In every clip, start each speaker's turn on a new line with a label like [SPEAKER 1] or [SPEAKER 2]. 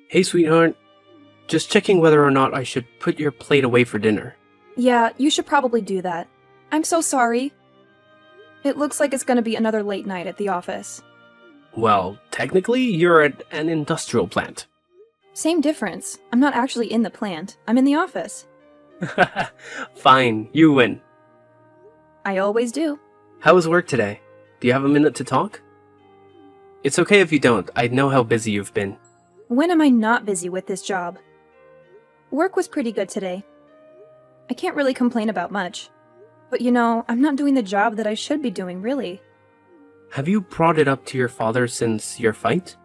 [SPEAKER 1] Hey, sweetheart. Just checking whether or not I should put your plate away for dinner.
[SPEAKER 2] Yeah, you should probably do that. I'm so sorry. It looks like it's gonna be another late night at the office.
[SPEAKER 1] Well, technically, you're at an industrial plant.
[SPEAKER 2] Same difference. I'm not actually in the plant. I'm in the office.
[SPEAKER 1] Fine, you win.
[SPEAKER 2] I always do.
[SPEAKER 1] How was work today? Do you have a minute to talk? It's okay if you don't. I know how busy you've been.
[SPEAKER 2] When am I not busy with this job? Work was pretty good today. I can't really complain about much. But I'm not doing the job that I should be doing, really.
[SPEAKER 1] Have you brought it up to your father since your fight?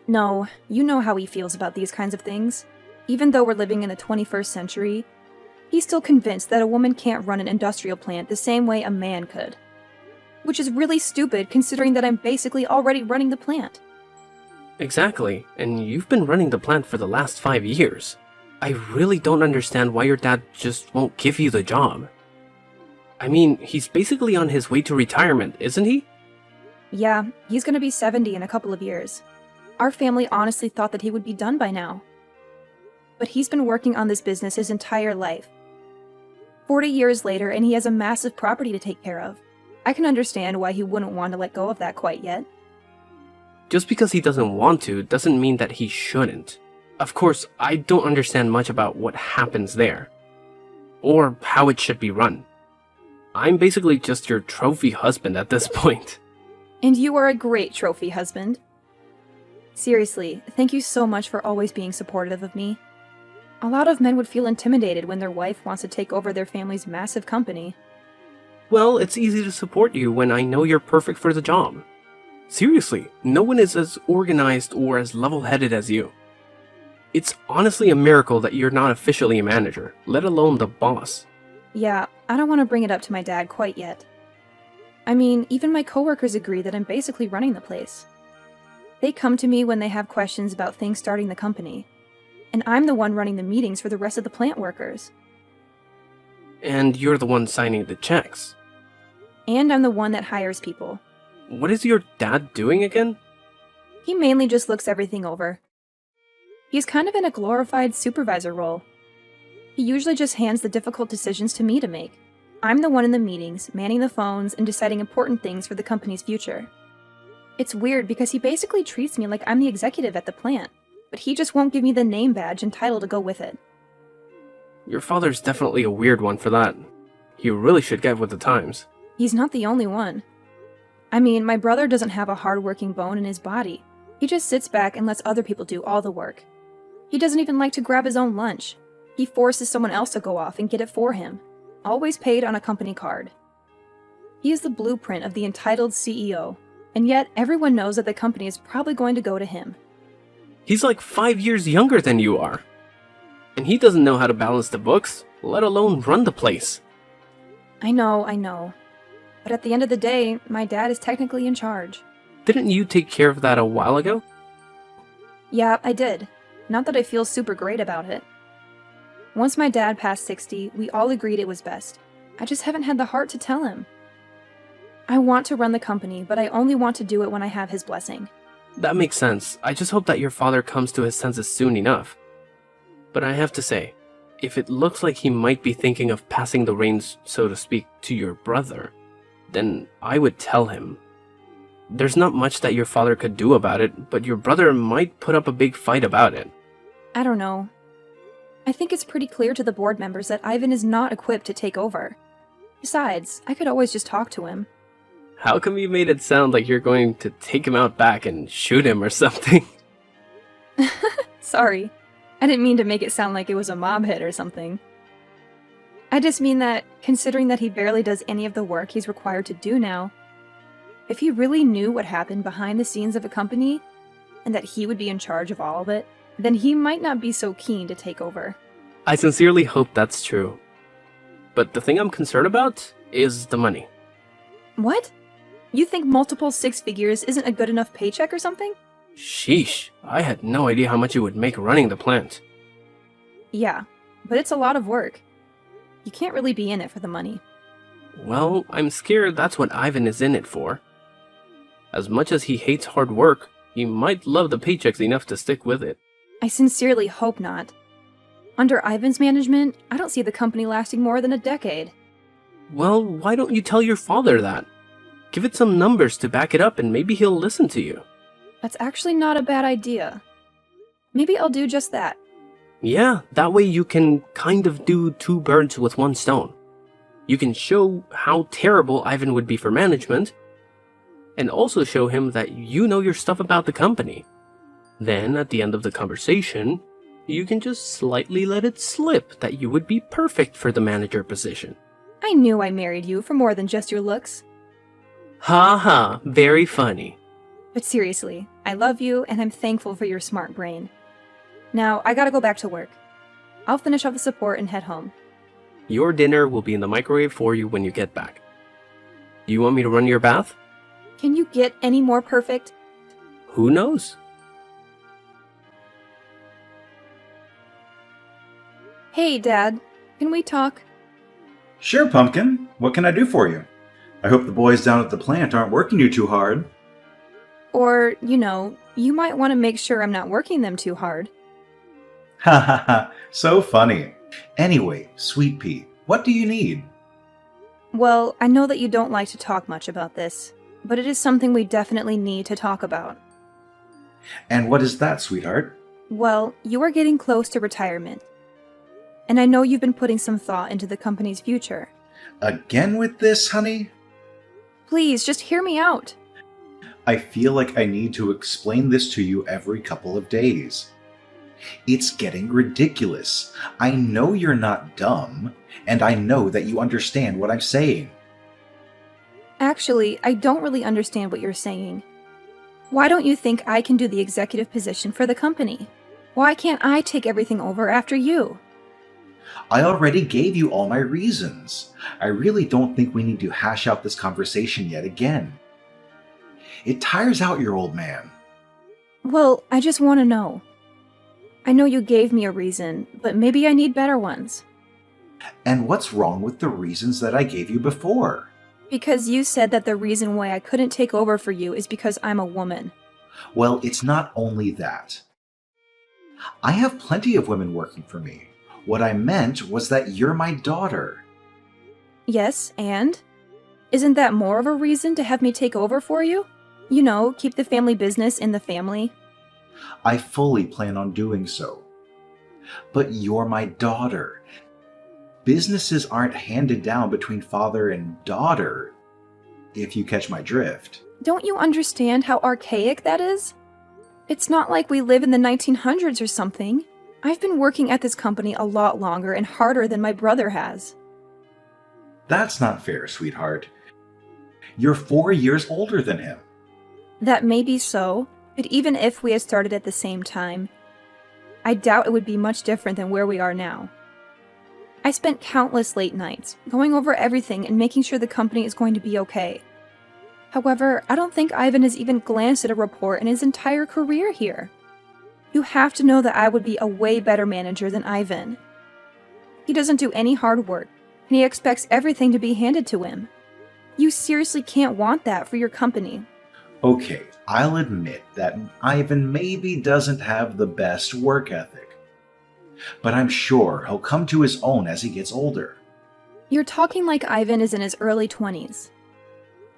[SPEAKER 2] No, you know how he feels about these kinds of things. Even though we're living in the 21st century, he's still convinced that a woman can't run an industrial plant the same way a man could. Which is really stupid considering that I'm basically already running the plant.
[SPEAKER 1] Exactly, and you've been running the plant for the last 5 years. I really don't understand why your dad just won't give you the job. I mean, he's basically on his way to retirement, isn't he?
[SPEAKER 2] Yeah, he's gonna be 70 in a couple of years. Our family honestly thought that he would be done by now. But he's been working on this business his entire life. 40 years later, and he has a massive property to take care of. I can understand why he wouldn't want to let go of that quite yet.
[SPEAKER 1] Just because he doesn't want to doesn't mean that he shouldn't. Of course, I don't understand much about what happens there, or how it should be run. I'm basically just your trophy husband at this point.
[SPEAKER 2] And you are a great trophy husband. Seriously, thank you so much for always being supportive of me. A lot of men would feel intimidated when their wife wants to take over their family's massive company.
[SPEAKER 1] Well, it's easy to support you when I know you're perfect for the job. Seriously, no one is as organized or as level-headed as you. It's honestly a miracle that you're not officially a manager, let alone the boss.
[SPEAKER 2] Yeah, I don't want to bring it up to my dad quite yet. I mean, even my coworkers agree that I'm basically running the place. They come to me when they have questions about things starting the company. And I'm the one running the meetings for the rest of the plant workers.
[SPEAKER 1] And you're the one signing the checks.
[SPEAKER 2] And I'm the one that hires people.
[SPEAKER 1] What is your dad doing again?
[SPEAKER 2] He mainly just looks everything over. He's kind of in a glorified supervisor role. He usually just hands the difficult decisions to me to make. I'm the one in the meetings, manning the phones, and deciding important things for the company's future. It's weird because he basically treats me like I'm the executive at the plant, but he just won't give me the name badge and title to go with it.
[SPEAKER 1] Your father's definitely a weird one for that. He really should get with the times.
[SPEAKER 2] He's not the only one. I mean, my brother doesn't have a hard-working bone in his body. He just sits back and lets other people do all the work. He doesn't even like to grab his own lunch. He forces someone else to go off and get it for him, always paid on a company card. He is the blueprint of the entitled CEO, and yet everyone knows that the company is probably going to go to him.
[SPEAKER 1] He's like 5 years younger than you are. And he doesn't know how to balance the books, let alone run the place.
[SPEAKER 2] I know. But at the end of the day, my dad is technically in charge.
[SPEAKER 1] Didn't you take care of that a while ago?
[SPEAKER 2] Yeah, I did. Not that I feel super great about it. Once my dad passed 60, we all agreed it was best. I just haven't had the heart to tell him. I want to run the company, but I only want to do it when I have his blessing.
[SPEAKER 1] That makes sense. I just hope that your father comes to his senses soon enough. But I have to say, if it looks like he might be thinking of passing the reins, so to speak, to your brother, then I would tell him. There's not much that your father could do about it, but your brother might put up a big fight about it.
[SPEAKER 2] I don't know. I think it's pretty clear to the board members that Ivan is not equipped to take over. Besides, I could always just talk to him.
[SPEAKER 1] How come you made it sound like you're going to take him out back and shoot him or something?
[SPEAKER 2] Sorry. I didn't mean to make it sound like it was a mob hit or something. I just mean that, considering that he barely does any of the work he's required to do now, if he really knew what happened behind the scenes of a company, and that he would be in charge of all of it, then he might not be so keen to take over.
[SPEAKER 1] I sincerely hope that's true. But the thing I'm concerned about is the money.
[SPEAKER 2] What? You think multiple six figures isn't a good enough paycheck or something?
[SPEAKER 1] Sheesh, I had no idea how much it would make running the plant.
[SPEAKER 2] Yeah, but it's a lot of work. You can't really be in it for the money.
[SPEAKER 1] Well, I'm scared that's what Ivan is in it for. As much as he hates hard work, he might love the paychecks enough to stick with it.
[SPEAKER 2] I sincerely hope not. Under Ivan's management, I don't see the company lasting more than a decade.
[SPEAKER 1] Well, why don't you tell your father that? Give it some numbers to back it up and maybe he'll listen to you.
[SPEAKER 2] That's actually not a bad idea. Maybe I'll do just that.
[SPEAKER 1] Yeah, that way you can kind of do two birds with one stone. You can show how terrible Ivan would be for management, and also show him that you know your stuff about the company. Then, at the end of the conversation, you can just slightly let it slip that you would be perfect for the manager position.
[SPEAKER 2] I knew I married you for more than just your looks.
[SPEAKER 1] Ha ha, very funny.
[SPEAKER 2] But seriously, I love you and I'm thankful for your smart brain. Now, I gotta go back to work. I'll finish off the support and head home.
[SPEAKER 1] Your dinner will be in the microwave for you when you get back. Do you want me to run your bath?
[SPEAKER 2] Can you get any more perfect?
[SPEAKER 1] Who knows?
[SPEAKER 2] Hey, Dad. Can we talk?
[SPEAKER 3] Sure, Pumpkin. What can I do for you? I hope the boys down at the plant aren't working you too hard.
[SPEAKER 2] Or, you might want to make sure I'm not working them too hard.
[SPEAKER 3] Ha ha ha, so funny. Anyway, Sweet Pea, what do you need?
[SPEAKER 2] Well, I know that you don't like to talk much about this, but it is something we definitely need to talk about.
[SPEAKER 3] And what is that, sweetheart?
[SPEAKER 2] Well, you are getting close to retirement. And I know you've been putting some thought into the company's future.
[SPEAKER 3] Again with this, honey?
[SPEAKER 2] Please, just hear me out.
[SPEAKER 3] I feel like I need to explain this to you every couple of days. It's getting ridiculous. I know you're not dumb, and I know that you understand what I'm saying.
[SPEAKER 2] Actually, I don't really understand what you're saying. Why don't you think I can do the executive position for the company? Why can't I take everything over after you?
[SPEAKER 3] I already gave you all my reasons. I really don't think we need to hash out this conversation yet again. It tires out your old man.
[SPEAKER 2] Well, I just want to know. I know you gave me a reason, but maybe I need better ones.
[SPEAKER 3] And what's wrong with the reasons that I gave you before?
[SPEAKER 2] Because you said that the reason why I couldn't take over for you is because I'm a woman.
[SPEAKER 3] Well, it's not only that. I have plenty of women working for me. What I meant was that you're my daughter.
[SPEAKER 2] Yes, and? Isn't that more of a reason to have me take over for you? Keep the family business in the family.
[SPEAKER 3] I fully plan on doing so. But you're my daughter. Businesses aren't handed down between father and daughter, if you catch my drift.
[SPEAKER 2] Don't you understand how archaic that is? It's not like we live in the 1900s or something. I've been working at this company a lot longer and harder than my brother has.
[SPEAKER 3] That's not fair, sweetheart. You're 4 years older than him.
[SPEAKER 2] That may be so, but even if we had started at the same time, I doubt it would be much different than where we are now. I spent countless late nights, going over everything and making sure the company is going to be okay. However, I don't think Ivan has even glanced at a report in his entire career here. You have to know that I would be a way better manager than Ivan. He doesn't do any hard work, and he expects everything to be handed to him. You seriously can't want that for your company.
[SPEAKER 3] Okay, I'll admit that Ivan maybe doesn't have the best work ethic. But I'm sure he'll come to his own as he gets older.
[SPEAKER 2] You're talking like Ivan is in his early 20s.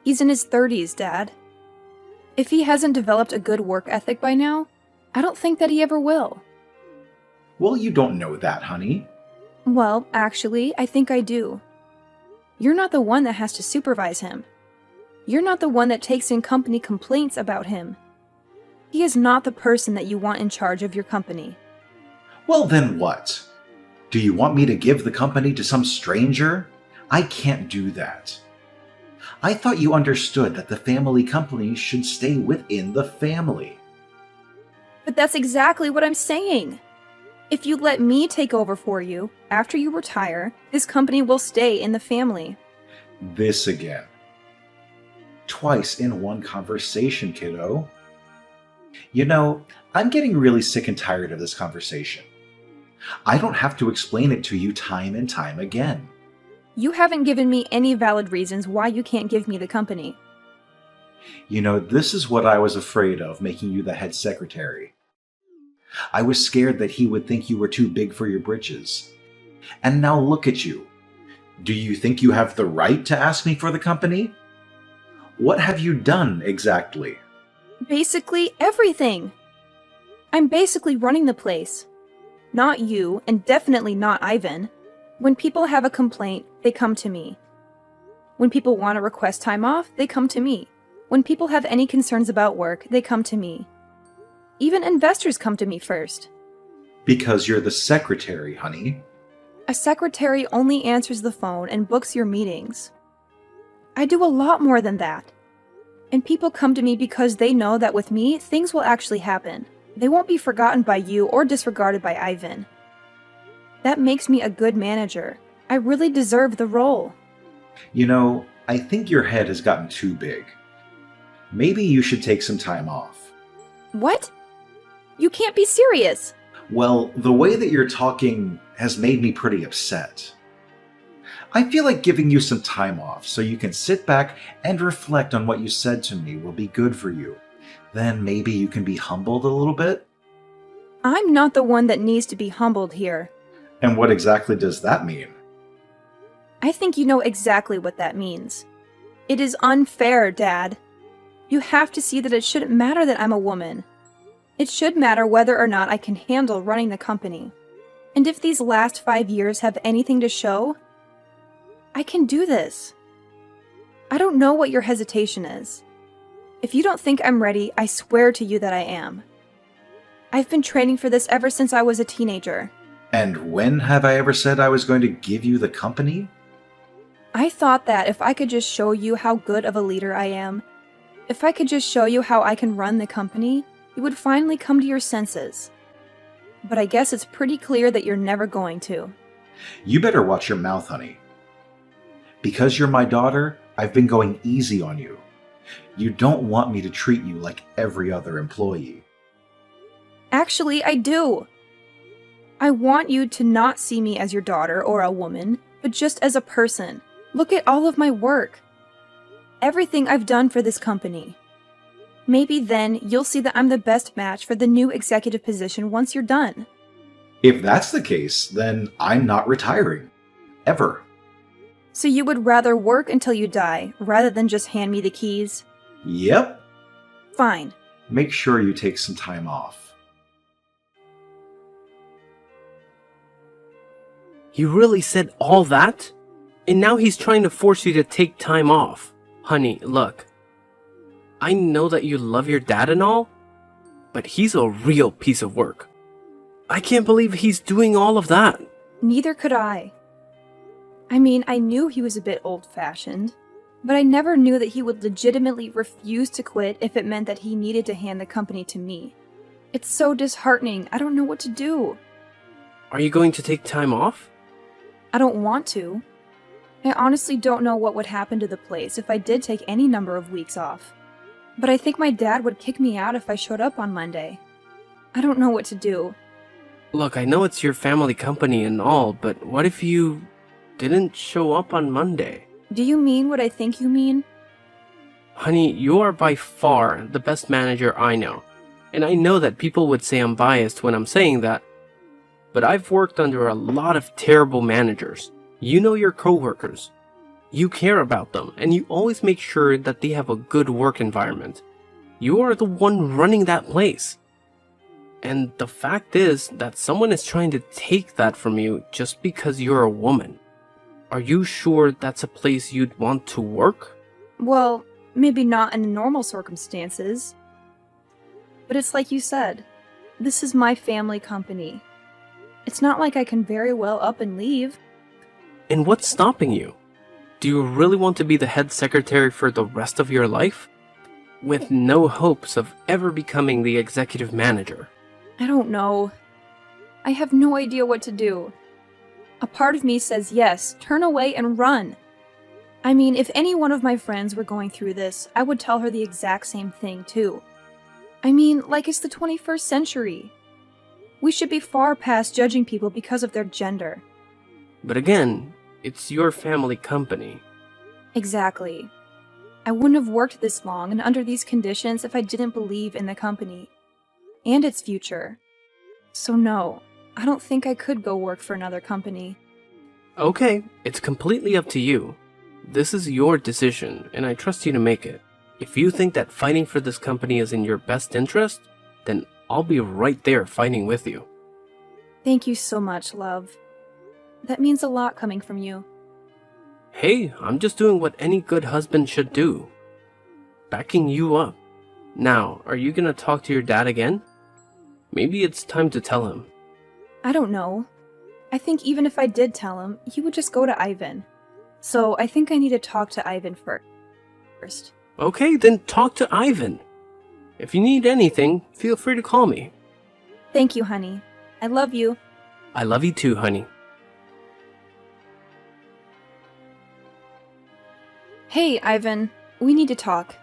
[SPEAKER 2] He's in his 30s, Dad. If he hasn't developed a good work ethic by now, I don't think that he ever will.
[SPEAKER 3] Well, you don't know that, honey.
[SPEAKER 2] Well, actually, I think I do. You're not the one that has to supervise him. You're not the one that takes in company complaints about him. He is not the person that you want in charge of your company.
[SPEAKER 3] Well, then what? Do you want me to give the company to some stranger? I can't do that. I thought you understood that the family company should stay within the family.
[SPEAKER 2] But that's exactly what I'm saying. If you let me take over for you, after you retire, this company will stay in the family.
[SPEAKER 3] This again. Twice in one conversation, kiddo. I'm getting really sick and tired of this conversation. I don't have to explain it to you time and time again.
[SPEAKER 2] You haven't given me any valid reasons why you can't give me the company.
[SPEAKER 3] This is what I was afraid of, making you the head secretary. I was scared that he would think you were too big for your britches. And now look at you. Do you think you have the right to ask me for the company? What have you done exactly?
[SPEAKER 2] Basically everything. I'm basically running the place. Not you, and definitely not Ivan. When people have a complaint, they come to me. When people want to request time off, they come to me. When people have any concerns about work, they come to me. Even investors come to me first.
[SPEAKER 3] Because you're the secretary, honey.
[SPEAKER 2] A secretary only answers the phone and books your meetings. I do a lot more than that. And people come to me because they know that with me, things will actually happen. They won't be forgotten by you or disregarded by Ivan. That makes me a good manager. I really deserve the role.
[SPEAKER 3] You know, I think your head has gotten too big. Maybe you should take some time off.
[SPEAKER 2] What? You can't be serious.
[SPEAKER 3] Well, the way that you're talking has made me pretty upset. I feel like giving you some time off so you can sit back and reflect on what you said to me will be good for you. Then maybe you can be humbled a little bit?
[SPEAKER 2] I'm not the one that needs to be humbled here.
[SPEAKER 3] And what exactly does that mean?
[SPEAKER 2] I think you know exactly what that means. It is unfair, Dad. You have to see that it shouldn't matter that I'm a woman. It should matter whether or not I can handle running the company. And if these last 5 years have anything to show, I can do this. I don't know what your hesitation is. If you don't think I'm ready, I swear to you that I am. I've been training for this ever since I was a teenager.
[SPEAKER 3] And when have I ever said I was going to give you the company?
[SPEAKER 2] I thought that if I could just show you how good of a leader I am, if I could just show you how I can run the company, you would finally come to your senses. But I guess it's pretty clear that you're never going to.
[SPEAKER 3] You better watch your mouth, honey. Because you're my daughter, I've been going easy on you. You don't want me to treat you like every other employee.
[SPEAKER 2] Actually, I do. I want you to not see me as your daughter or a woman, but just as a person. Look at all of my work. Everything I've done for this company. Maybe then you'll see that I'm the best match for the new executive position once you're done.
[SPEAKER 3] If that's the case, then I'm not retiring. Ever.
[SPEAKER 2] So you would rather work until you die, rather than just hand me the keys?
[SPEAKER 3] Yep.
[SPEAKER 2] Fine.
[SPEAKER 3] Make sure you take some time off.
[SPEAKER 1] He really said all that? And now he's trying to force you to take time off. Honey, look. I know that you love your dad and all, but he's a real piece of work. I can't believe he's doing all of that.
[SPEAKER 2] Neither could I. I mean, I knew he was a bit old-fashioned, but I never knew that he would legitimately refuse to quit if it meant that he needed to hand the company to me. It's so disheartening. I don't know what to do.
[SPEAKER 1] Are you going to take time off?
[SPEAKER 2] I don't want to. I honestly don't know what would happen to the place if I did take any number of weeks off. But I think my dad would kick me out if I showed up on Monday. I don't know what to do.
[SPEAKER 1] Look, I know it's your family company and all, but what if you didn't show up on Monday?
[SPEAKER 2] Do you mean what I think you mean?
[SPEAKER 1] Honey, you are by far the best manager I know. And I know that people would say I'm biased when I'm saying that. But I've worked under a lot of terrible managers. You know your coworkers. You care about them, and you always make sure that they have a good work environment. You are the one running that place. And the fact is that someone is trying to take that from you just because you're a woman. Are you sure that's a place you'd want to work?
[SPEAKER 2] Well, maybe not in normal circumstances. But it's like you said, this is my family company. It's not like I can very well up and leave.
[SPEAKER 1] And what's stopping you? Do you really want to be the head secretary for the rest of your life? With no hopes of ever becoming the executive manager?
[SPEAKER 2] I don't know. I have no idea what to do. A part of me says yes, turn away and run. I mean, if any one of my friends were going through this, I would tell her the exact same thing too. I mean, like it's the 21st century. We should be far past judging people because of their gender.
[SPEAKER 1] But again, it's your family company.
[SPEAKER 2] Exactly. I wouldn't have worked this long and under these conditions if I didn't believe in the company. And its future. So no, I don't think I could go work for another company.
[SPEAKER 1] Okay, it's completely up to you. This is your decision, and I trust you to make it. If you think that fighting for this company is in your best interest, then I'll be right there fighting with you.
[SPEAKER 2] Thank you so much, love. That means a lot coming from you.
[SPEAKER 1] Hey, I'm just doing what any good husband should do. Backing you up. Now, are you gonna talk to your dad again? Maybe it's time to tell him.
[SPEAKER 2] I don't know. I think even if I did tell him, he would just go to Ivan. So I think I need to talk to Ivan first.
[SPEAKER 1] Okay, then talk to Ivan. If you need anything, feel free to call me.
[SPEAKER 2] Thank you, honey. I love you.
[SPEAKER 1] I love you too, honey.
[SPEAKER 2] Hey, Ivan. We need to talk.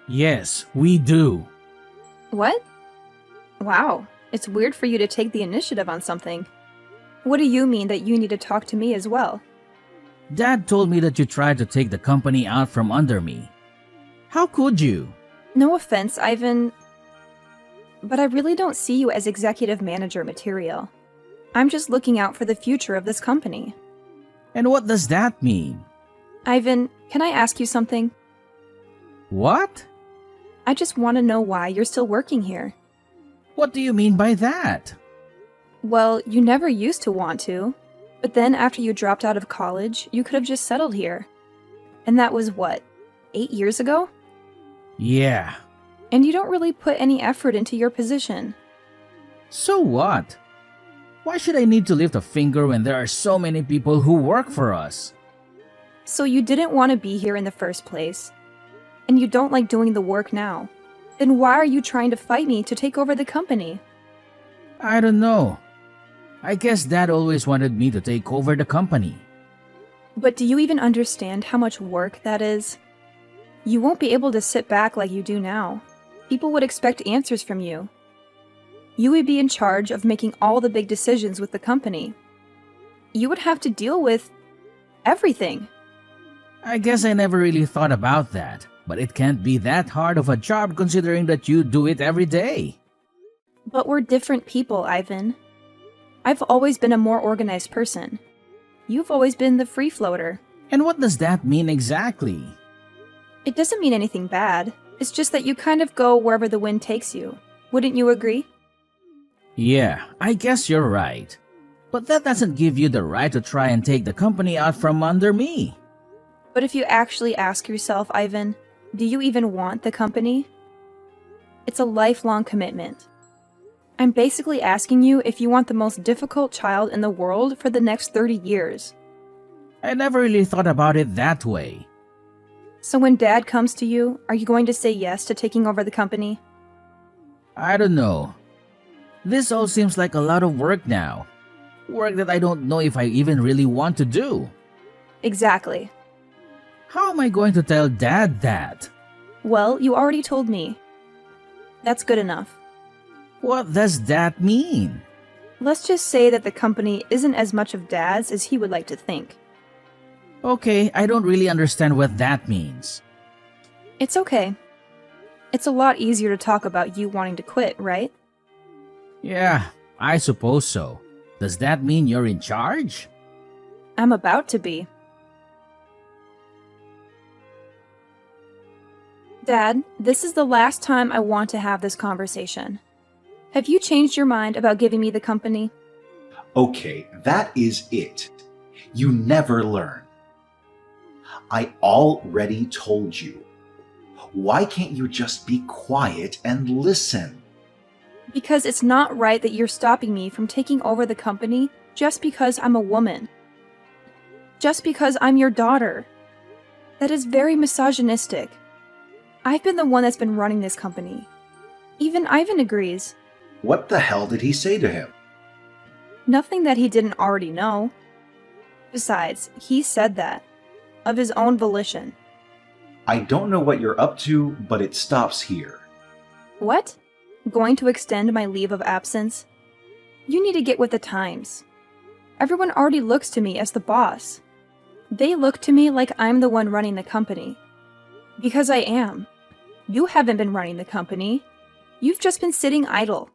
[SPEAKER 4] Yes, we do.
[SPEAKER 2] What? Wow, it's weird for you to take the initiative on something. What do you mean that you need to talk to me as well?
[SPEAKER 4] Dad told me that you tried to take the company out from under me. How could you?
[SPEAKER 2] No offense, Ivan, but I really don't see you as executive manager material. I'm just looking out for the future of this company.
[SPEAKER 4] And what does that mean?
[SPEAKER 2] Ivan, can I ask you something?
[SPEAKER 4] What?
[SPEAKER 2] I just want to know why you're still working here.
[SPEAKER 4] What do you mean by that?
[SPEAKER 2] Well, you never used to want to, but then after you dropped out of college, you could have just settled here. And that was what, 8 years ago?
[SPEAKER 4] Yeah.
[SPEAKER 2] And you don't really put any effort into your position.
[SPEAKER 4] So what? Why should I need to lift a finger when there are so many people who work for us?
[SPEAKER 2] So you didn't want to be here in the first place. And you don't like doing the work now. Then why are you trying to fight me to take over the company?
[SPEAKER 4] I don't know. I guess Dad always wanted me to take over the company.
[SPEAKER 2] But do you even understand how much work that is? You won't be able to sit back like you do now. People would expect answers from you. You would be in charge of making all the big decisions with the company. You would have to deal with everything.
[SPEAKER 4] I guess I never really thought about that, but it can't be that hard of a job considering that you do it every day.
[SPEAKER 2] But we're different people, Ivan. I've always been a more organized person. You've always been the free floater.
[SPEAKER 4] And what does that mean exactly?
[SPEAKER 2] It doesn't mean anything bad. It's just that you kind of go wherever the wind takes you. Wouldn't you agree?
[SPEAKER 4] Yeah, I guess you're right. But that doesn't give you the right to try and take the company out from under me.
[SPEAKER 2] But if you actually ask yourself, Ivan, do you even want the company? It's a lifelong commitment. I'm basically asking you if you want the most difficult child in the world for the next 30 years.
[SPEAKER 4] I never really thought about it that way.
[SPEAKER 2] So when Dad comes to you, are you going to say yes to taking over the company?
[SPEAKER 4] I don't know. This all seems like a lot of work now. Work that I don't know if I even really want to do.
[SPEAKER 2] Exactly.
[SPEAKER 4] How am I going to tell Dad that?
[SPEAKER 2] Well, you already told me. That's good enough.
[SPEAKER 4] What does that mean?
[SPEAKER 2] Let's just say that the company isn't as much of Dad's as he would like to think.
[SPEAKER 4] Okay, I don't really understand what that means.
[SPEAKER 2] It's okay. It's a lot easier to talk about you wanting to quit, right?
[SPEAKER 4] Yeah, I suppose so. Does that mean you're in charge?
[SPEAKER 2] I'm about to be. Dad, this is the last time I want to have this conversation. Have you changed your mind about giving me the company?
[SPEAKER 3] Okay, that is it. You never learn. I already told you. Why can't you just be quiet and listen?
[SPEAKER 2] Because it's not right that you're stopping me from taking over the company just because I'm a woman. Just because I'm your daughter. That is very misogynistic. I've been the one that's been running this company. Even Ivan agrees.
[SPEAKER 3] What the hell did he say to him?
[SPEAKER 2] Nothing that he didn't already know. Besides, he said that. Of his own volition.
[SPEAKER 3] I don't know what you're up to, but it stops here.
[SPEAKER 2] What? Going to extend my leave of absence? You need to get with the times. Everyone already looks to me as the boss. They look to me like I'm the one running the company. Because I am. You haven't been running the company. You've just been sitting idle.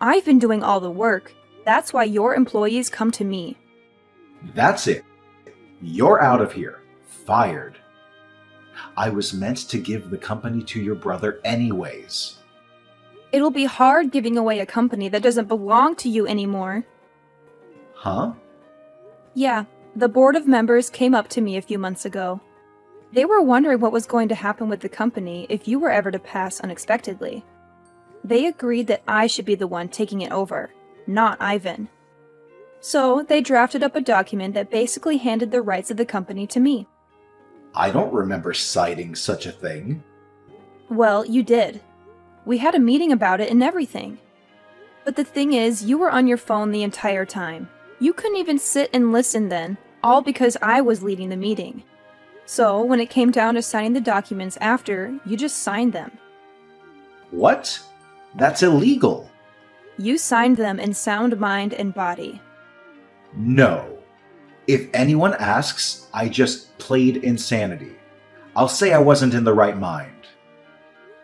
[SPEAKER 2] I've been doing all the work. That's why your employees come to me.
[SPEAKER 3] That's it. You're out of here. Fired. I was meant to give the company to your brother anyways.
[SPEAKER 2] It'll be hard giving away a company that doesn't belong to you anymore.
[SPEAKER 3] Huh?
[SPEAKER 2] Yeah, the board of members came up to me a few months ago. They were wondering what was going to happen with the company if you were ever to pass unexpectedly. They agreed that I should be the one taking it over, not Ivan. So they drafted up a document that basically handed the rights of the company to me.
[SPEAKER 3] I don't remember citing such a thing.
[SPEAKER 2] Well, you did. We had a meeting about it and everything. But the thing is, you were on your phone the entire time. You couldn't even sit and listen then, all because I was leading the meeting. So, when it came down to signing the documents after, you just signed them.
[SPEAKER 3] What? That's illegal.
[SPEAKER 2] You signed them in sound mind and body.
[SPEAKER 3] No. If anyone asks, I just played insanity. I'll say I wasn't in the right mind.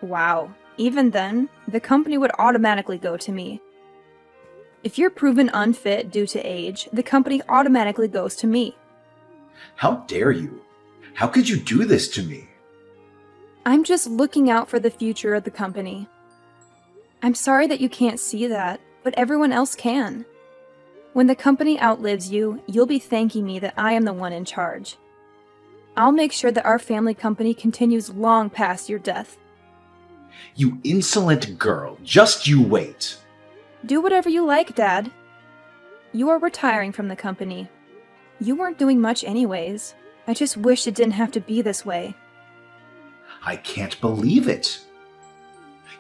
[SPEAKER 2] Wow. Even then, the company would automatically go to me. If you're proven unfit due to age, the company automatically goes to me.
[SPEAKER 3] How dare you? How could you do this to me?
[SPEAKER 2] I'm just looking out for the future of the company. I'm sorry that you can't see that, but everyone else can. When the company outlives you, you'll be thanking me that I am the one in charge. I'll make sure that our family company continues long past your death.
[SPEAKER 3] You insolent girl, just you wait.
[SPEAKER 2] Do whatever you like, Dad. You are retiring from the company. You weren't doing much anyways. I just wish it didn't have to be this way.
[SPEAKER 3] I can't believe it.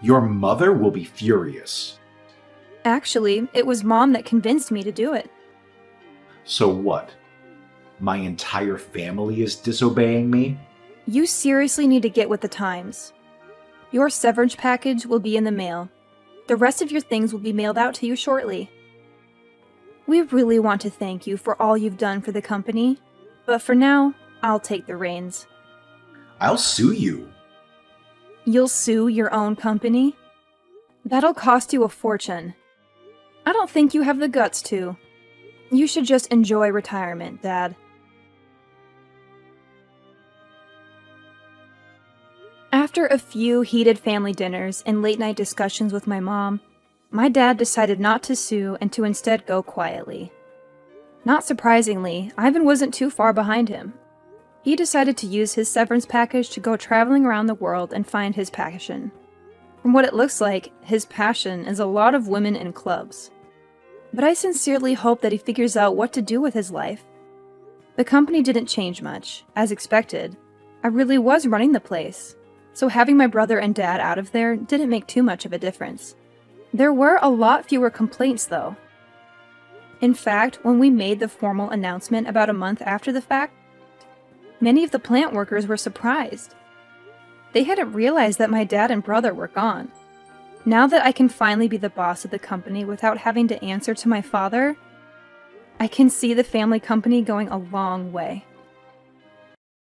[SPEAKER 3] Your mother will be furious.
[SPEAKER 2] Actually, it was Mom that convinced me to do it.
[SPEAKER 3] So what? My entire family is disobeying me?
[SPEAKER 2] You seriously need to get with the times. Your severance package will be in the mail. The rest of your things will be mailed out to you shortly. We really want to thank you for all you've done for the company, but for now, I'll take the reins.
[SPEAKER 3] I'll sue you.
[SPEAKER 2] You'll sue your own company? That'll cost you a fortune. I don't think you have the guts to. You should just enjoy retirement, Dad. After a few heated family dinners and late-night discussions with my mom, my dad decided not to sue and to instead go quietly. Not surprisingly, Ivan wasn't too far behind him. He decided to use his severance package to go traveling around the world and find his passion. From what it looks like, his passion is a lot of women in clubs. But I sincerely hope that he figures out what to do with his life. The company didn't change much, as expected. I really was running the place, so having my brother and dad out of there didn't make too much of a difference. There were a lot fewer complaints, though. In fact, when we made the formal announcement about a month after the fact, many of the plant workers were surprised. They hadn't realized that my dad and brother were gone. Now that I can finally be the boss of the company without having to answer to my father, I can see the family company going a long way.